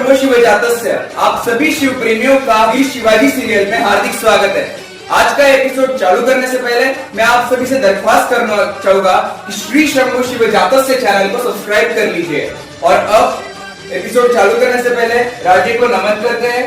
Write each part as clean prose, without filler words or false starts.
शंभो शिवजातस्य आप सभी शिव प्रेमियों का वीर शिवाजी सीरियल में हार्दिक स्वागत है। आज का एपिसोड चालू करने से पहले मैं आप सभी से दरख्वास्त करना चाहूंगा कि श्री शंभो शिवजातस्य चैनल को सब्सक्राइब कर लीजिए। और अब एपिसोड चालू करने से पहले राजे को नमन करते हैं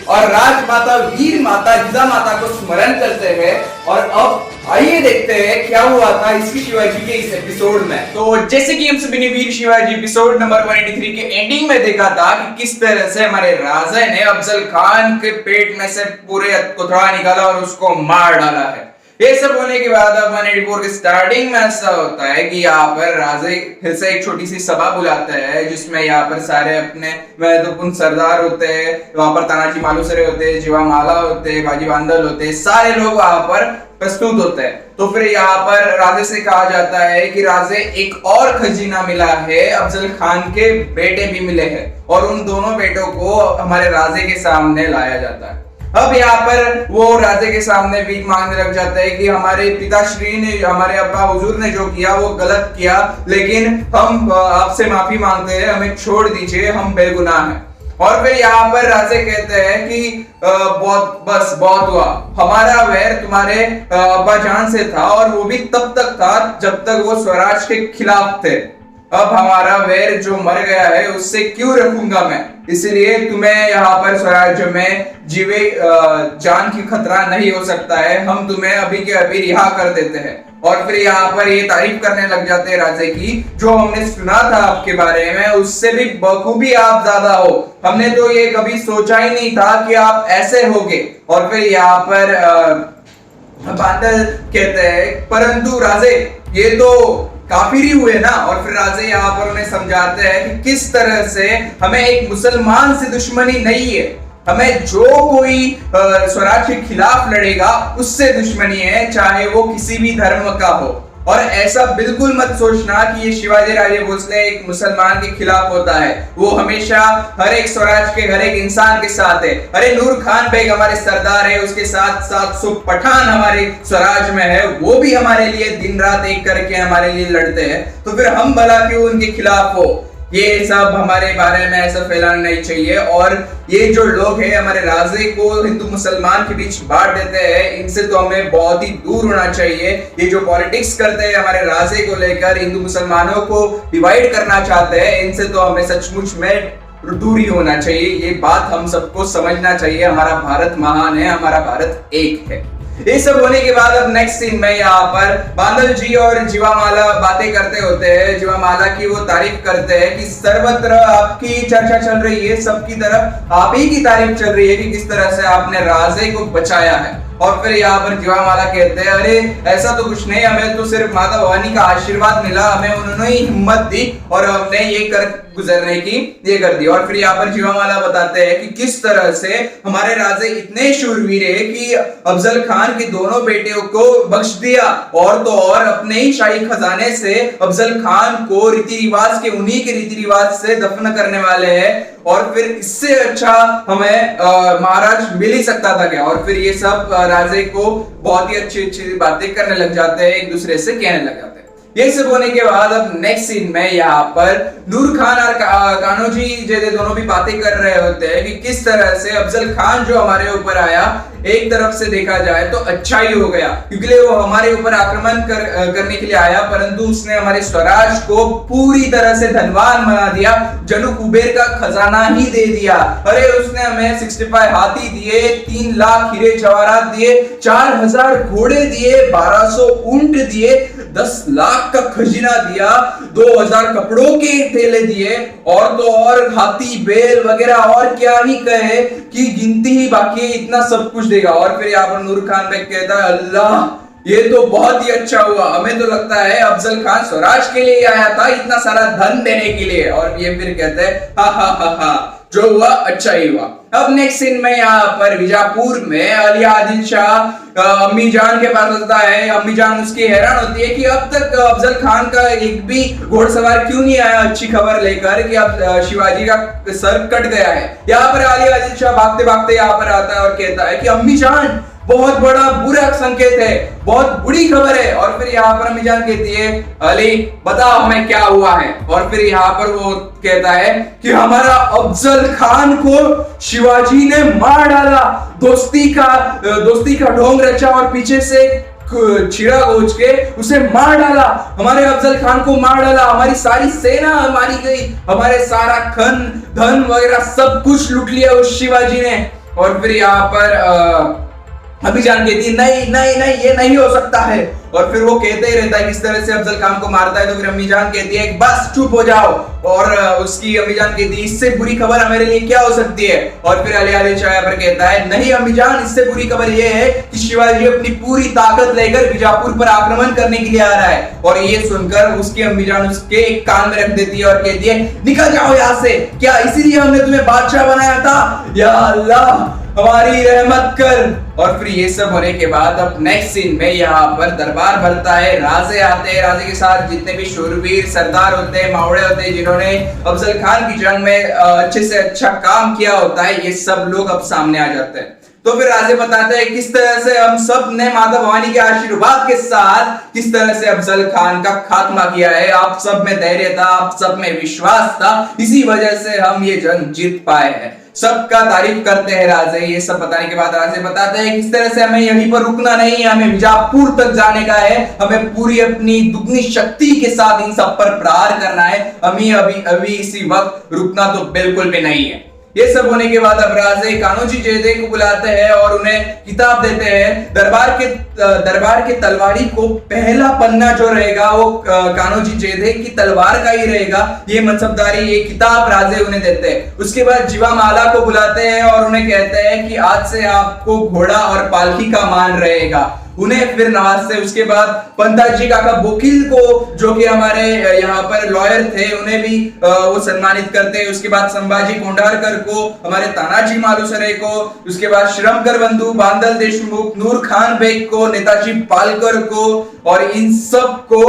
और राजमाता वीर माता जिजा माता को स्मरण करते हैं। और अब आइए देखते हैं क्या हुआ था इसकी शिवाजी के इस एपिसोड में। तो जैसे कि हम सभी ने वीर शिवाजी एपिसोड नंबर 183 के एंडिंग में देखा था कि किस तरह से हमारे राजा ने अफजल खान के पेट में से पूरे कोथड़ा निकाला और उसको मार डाला है। ये सब होने के बाद अब 184 के स्टार्टिंग में ऐसा होता है कि यहाँ पर राजे फिर से एक छोटी सी सभा बुलाते हैं जिसमें यहाँ पर सारे अपने महत्वपूर्ण सरदार होते हैं। वहां पर तानाजी मालुसरे होते हैं, जीवा माला होते हैं, बाजी बांदल होते हैं, सारे लोग वहां पर प्रस्तुत होते हैं। तो फिर यहाँ पर राजे से कहा जाता है कि राजे एक और खजीना मिला है, अफजल खान के बेटे भी मिले हैं और उन दोनों बेटों को हमारे राजे के सामने लाया जाता है। अब यहाँ पर वो राजे के सामने भीख मांगने लग जाता है कि हमारे पिताश्री ने, हमारे अब्बा हुजूर ने जो किया वो गलत किया, लेकिन हम आपसे माफी मांगते हैं, हमें छोड़ दीजिए, हम बेगुनाह हैं। और फिर यहाँ पर राजे कहते हैं कि बहुत हुआ, हमारा वैर तुम्हारे अब्बा जान से था और वो भी तब तक था जब तक वो स्वराज के खिलाफ थे। अब हमारा वैर जो मर गया है उससे क्यों रखूंगा मैं, इसलिए तुम्हें यहाँ पर स्वराज्य में जीवे जान की खतरा नहीं हो सकता है, हम तुम्हें अभी के अभी रिहा कर देते हैं। और फिर यहाँ पर ये तारीफ करने लग जाते हैं राजे की, जो हमने सुना था आपके बारे में उससे भी बखूबी आप ज्यादा हो, हमने तो ये कभी सोचा ही नहीं था कि आप ऐसे होगे। और फिर यहाँ पर बादल कहते हैं परंतु राजे ये तो काफिरी हुए ना। और फिर राजे यहाँ पर उन्हें समझाते हैं कि किस तरह से हमें एक मुसलमान से दुश्मनी नहीं है, हमें जो कोई स्वराज के खिलाफ लड़ेगा उससे दुश्मनी है, चाहे वो किसी भी धर्म का हो। और ऐसा बिल्कुल मत सोचना कि ये शिवाजी राजे भोसले एक मुसलमान के खिलाफ होता है, वो हमेशा हर एक स्वराज के हर एक इंसान के साथ है। अरे नूर खान बेग हमारे सरदार है, उसके साथ 700 पठान हमारे स्वराज में है, वो भी हमारे लिए दिन रात एक करके हमारे लिए लड़ते हैं, तो फिर हम भला क्यों उनके खिलाफ हो। ये सब हमारे बारे में ऐसा फैलाना नहीं चाहिए। और ये जो लोग हैं हमारे राजे को हिंदू मुसलमान के बीच बांट देते हैं, इनसे तो हमें बहुत ही दूर होना चाहिए। ये जो पॉलिटिक्स करते हैं हमारे राजे को लेकर, हिंदू मुसलमानों को डिवाइड करना चाहते हैं, इनसे तो हमें सचमुच में दूरी होना चाहिए। ये बात हम सबको समझना चाहिए। हमारा भारत महान है, हमारा भारत एक है। ये सब होने के बाद अब नेक्स्ट सीन में यहाँ पर बांदल जी और जीवा माला बातें करते होते हैं। जीवा माला की वो तारीफ करते हैं कि सर्वत्र आपकी चर्चा चल रही है, सबकी तरफ आप ही की तारीफ चल रही है कि किस तरह से आपने राजे को बचाया है। और फिर यहाँ पर जीवा माला कहते हैं अरे ऐसा तो कुछ नहीं, हमें तो सिर्फ माता भवानी का आशीर्वाद मिला, हमें उन्होंने ही हिम्मत दी और हमने ये कर गुजरने की ये कर दी। और फिर यहाँ पर जीवा माला बताते हैं कि किस तरह से हमारे राजे इतने शूरवीर है कि अफजल खान के दोनों बेटियों को बख्श दिया और तो और अपने ही शाही खजाने से अफजल खान को रीति रिवाज के, उन्हीं के रीति रिवाज से दफन करने वाले हैं। और फिर इससे अच्छा हमें महाराज मिल ही सकता था क्या। और फिर ये सब राजे को बहुत ही अच्छी अच्छी बातें करने लग जाते हैं, एक दूसरे से कहने लग जाते हैं। ये सब होने के बाद अब नेक्स्ट सीन में यहाँ पर नूर खान और कान्होजी जैसे दोनों भी बातें कर रहे होते हैं कि किस तरह से अफजल खान जो हमारे ऊपर आया, एक तरफ से देखा जाए तो अच्छा ही हो गया, क्योंकि वो हमारे ऊपर आक्रमण करने के लिए आया, परंतु उसने हमारे स्वराज को पूरी तरह से धनवान बना दिया, जनु कुबेर का खजाना ही दे दिया। अरे उसने हमें 65 हाथी दिए, 3 लाख हीरे जवाहरात दिए, 4000 घोड़े दिए, 1200 ऊंट दिए, 10 लाख का खजीना दिया, 2000 कपड़ों के थैले दिए, और तो और हाथी बैल वगैरह और क्या ही कहे कि गिनती ही बाकी है, इतना सब कुछ देगा। और फिर यहाँ पर नूर खान बेग कहता है अल्लाह ये तो बहुत ही अच्छा हुआ, हमें तो लगता है अफजल खान स्वराज के लिए आया था इतना सारा धन देने के लिए। और ये फिर कहते हैं हा हा हा हा, जो हुआ अच्छा ही हुआ। अब नेक्स्ट सीन में यहाँ पर बीजापुर में अली आदिल शाह अम्मी जान के पास आता है। अम्मी जान उसकी हैरान होती है कि अब तक अफजल खान का एक भी घोड़सवार क्यों नहीं आया अच्छी खबर लेकर कि अब शिवाजी का सर कट गया है। यहाँ पर अली आदिल शाह भागते भागते यहाँ पर आता है और कहता है कि अम्मी जान बहुत बड़ा बुरा संकेत है, बहुत बुरी खबर है। और फिर यहाँ पर अम्मीजान कहती है अली बताओ हमें क्या हुआ है। और फिर यहाँ पर वो कहता है कि हमारा अफजल खान को शिवाजी ने मार डाला, दोस्ती का ढोंग रचा और पीछे से छिड़ा गोच के उसे मार डाला, हमारे अफजल खान को मार डाला, हमारी सारी सेना मारी गई, हमारे सारा धन वगैरह सब कुछ लूट लिया उस शिवाजी ने। और फिर यहाँ पर अम्मीजान कहती है नहीं नहीं नहीं ये नहीं हो सकता है। और फिर वो कहते ही रहता है किस तरह से अफजल खान को मारता है। तो फिर अम्मीजान कहती है बस चुप हो जाओ। और उसकी अम्मीजान कहती है इससे बुरी खबर हमारे लिए क्या हो सकती है। और फिर अली आदिल शाह पर कहता है नहीं अम्मीजान, इससे बुरी खबर ये है कि शिवाजी अपनी पूरी ताकत लेकर बीजापुर पर आक्रमण करने के लिए आ रहा है। और ये सुनकर उसकी अम्मीजान उसके एक कान में रख देती है और कहती है निकल जाओ यहाँ से, क्या इसीलिए हमने तुम्हें बादशाह बनाया था? या अल्लाह हमारी रहमत कर। और फिर ये सब होने के बाद अब नेक्स्ट सीन में यहाँ पर दरबार भरता है, राजे आते हैं, राजे के साथ जितने भी शूरवीर सरदार होते हैं, मावड़े होते हैं, जिन्होंने अफजल खान की जंग में अच्छे से अच्छा काम किया होता है, ये सब लोग अब सामने आ जाते हैं। तो फिर राजे बताते हैं किस तरह से हम सब ने माता भवानी के आशीर्वाद के साथ किस तरह से अफजल खान का खात्मा किया है। आप सब में धैर्य था, आप सब में विश्वास था, इसी वजह से हम ये जंग जीत पाए हैं। सबका तारीफ करते हैं राजे। ये सब बताने के बाद राजे बताते हैं किस तरह से हमें यहीं पर रुकना नहीं है, हमें बीजापुर तक जाने का है, हमें पूरी अपनी दुगनी शक्ति के साथ इन सब पर प्रहार करना है, हमें अभी इसी वक्त रुकना तो बिल्कुल भी नहीं है। ये सब होने के बाद अब राजे कान्होजी जेधे को बुलाते हैं और उन्हें किताब देते हैं। दरबार के तलवारी को पहला पन्ना जो रहेगा वो कान्होजी जेधे की तलवार का ही रहेगा, ये मनसबदारी ये किताब राजे उन्हें देते हैं। उसके बाद जीवामाला को बुलाते हैं और उन्हें कहते हैं कि आज से आपको घोड़ा और पालकी का मान रहेगा, उन्हें फिर नवाजते। उसके बाद पंताजी काका बोकिल को जो कि हमारे यहाँ पर लॉयर थे उन्हें भी वो सम्मानित करते हैं। उसके बाद संभाजी कोंडारकर को, हमारे तानाजी मालुसरे को, उसके बाद श्रमकर बंधु बांदल देशमुख, नूर खान बेग को, नेताजी पालकर को और इन सब को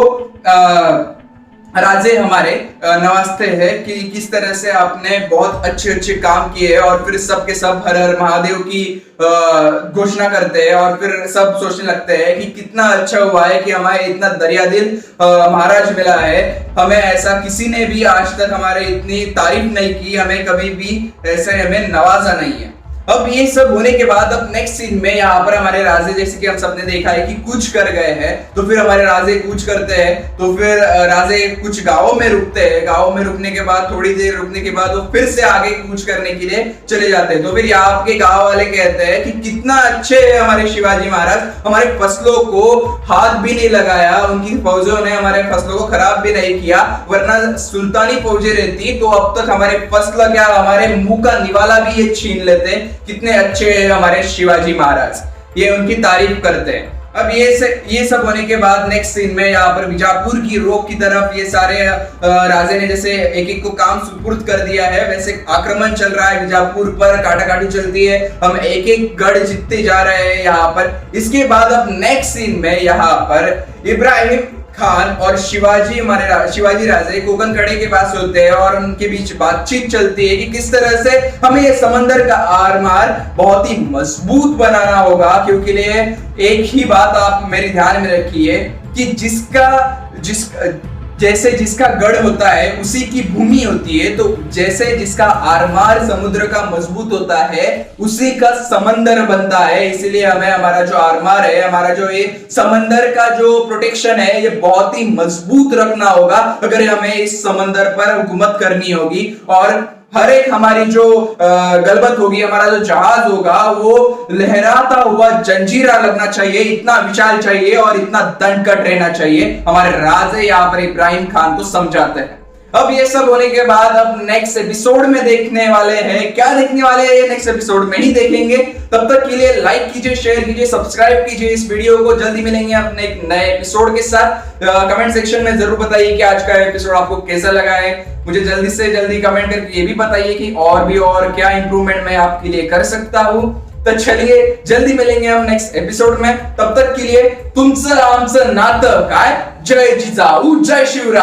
राजे हमारे नवाजते हैं कि किस तरह से आपने बहुत अच्छे काम किए। और फिर सब के सब हर हर महादेव की घोषणा करते हैं और फिर सब सोचने लगते हैं कि कितना अच्छा हुआ है कि हमारे इतना दरिया दिल महाराज मिला है, हमें ऐसा किसी ने भी आज तक हमारे इतनी तारीफ नहीं की, हमें कभी भी ऐसे हमें नवाजा नहीं है। अब ये सब होने के बाद अब नेक्स्ट सीन में यहाँ पर हमारे राजे जैसे कि हम सबने देखा है कि कूच कर गए हैं। तो फिर हमारे राजे कूच करते हैं, तो फिर राजे कुछ गांवों में रुकते हैं। गांवों में रुकने के बाद थोड़ी देर रुकने के बाद वो फिर से आगे कूच करने के लिए चले जाते हैं। तो फिर यहाँ के गांव वाले कहते हैं कि कितना अच्छे है हमारे शिवाजी महाराज, हमारे फसलों को हाथ भी नहीं लगाया, उनकी फौजों ने हमारे फसलों को खराब भी नहीं किया, वरना सुल्तानी फौजें रहती तो अब तक हमारे फसल क्या हमारे मुंह का निवाला भी ये छीन लेते। कितने अच्छे हैं हमारे शिवाजी महाराज, ये उनकी तारीफ करते हैं। अब ये सब होने के बाद नेक्स्ट सीन में यहाँ पर बीजापुर की रोक की तरफ ये सारे राजे ने जैसे एक एक को काम सुपुर्द कर दिया है, वैसे आक्रमण चल रहा है बीजापुर पर, काटाकाटी चलती है, हम एक एक गढ़ जीतते जा रहे हैं यहाँ पर। इसके बाद अब नेक्स्ट सीन में यहाँ पर इब्राहिम खान और शिवाजी राजे कोकन कड़े के पास होते हैं और उनके बीच बातचीत चलती है कि किस तरह से हमें ये समंदर का आरमार बहुत ही मजबूत बनाना होगा। क्योंकि लिए एक ही बात आप मेरे ध्यान में रखिए कि जैसे जिसका गढ़ होता है उसी की भूमि होती है, तो जैसे जिसका आरमार समुद्र का मजबूत होता है उसी का समंदर बनता है। इसलिए हमें हमारा जो आरमार है, हमारा जो ये समंदर का जो प्रोटेक्शन है, ये बहुत ही मजबूत रखना होगा अगर हमें इस समंदर पर हुकूमत करनी होगी। और हर एक हमारी जो गलबत होगी, हमारा जो जहाज होगा वो लहराता हुआ जंजीरा लगना चाहिए, इतना विशाल चाहिए और इतना दंडकट रहना चाहिए। हमारे राजे यहाँ पर इब्राहिम खान को समझाते हैं। अब ये सब होने के बाद अब नेक्स्ट एपिसोड में देखने वाले हैं, क्या देखने वाले हैं ये नेक्स्ट एपिसोड में ही देखेंगे। तब तक के लिए लाइक कीजिए, शेयर कीजिए, सब्सक्राइब कीजिए इस वीडियो को। जल्दी मिलेंगे अपने एक नए एपिसोड के साथ। कमेंट सेक्शन में जरूर बताइए कि आज का एपिसोड आपको कैसा लगा है। मुझे जल्दी से जल्दी कमेंट करके ये भी बताइए कि और क्या इंप्रूवमेंट मैं आपके लिए कर सकता हूँ। तो चलिए जल्दी मिलेंगे हम नेक्स्ट एपिसोड में। तब तक के लिए तुमचं आमचं नातं काय, जय जिजाऊ जय शिवराय।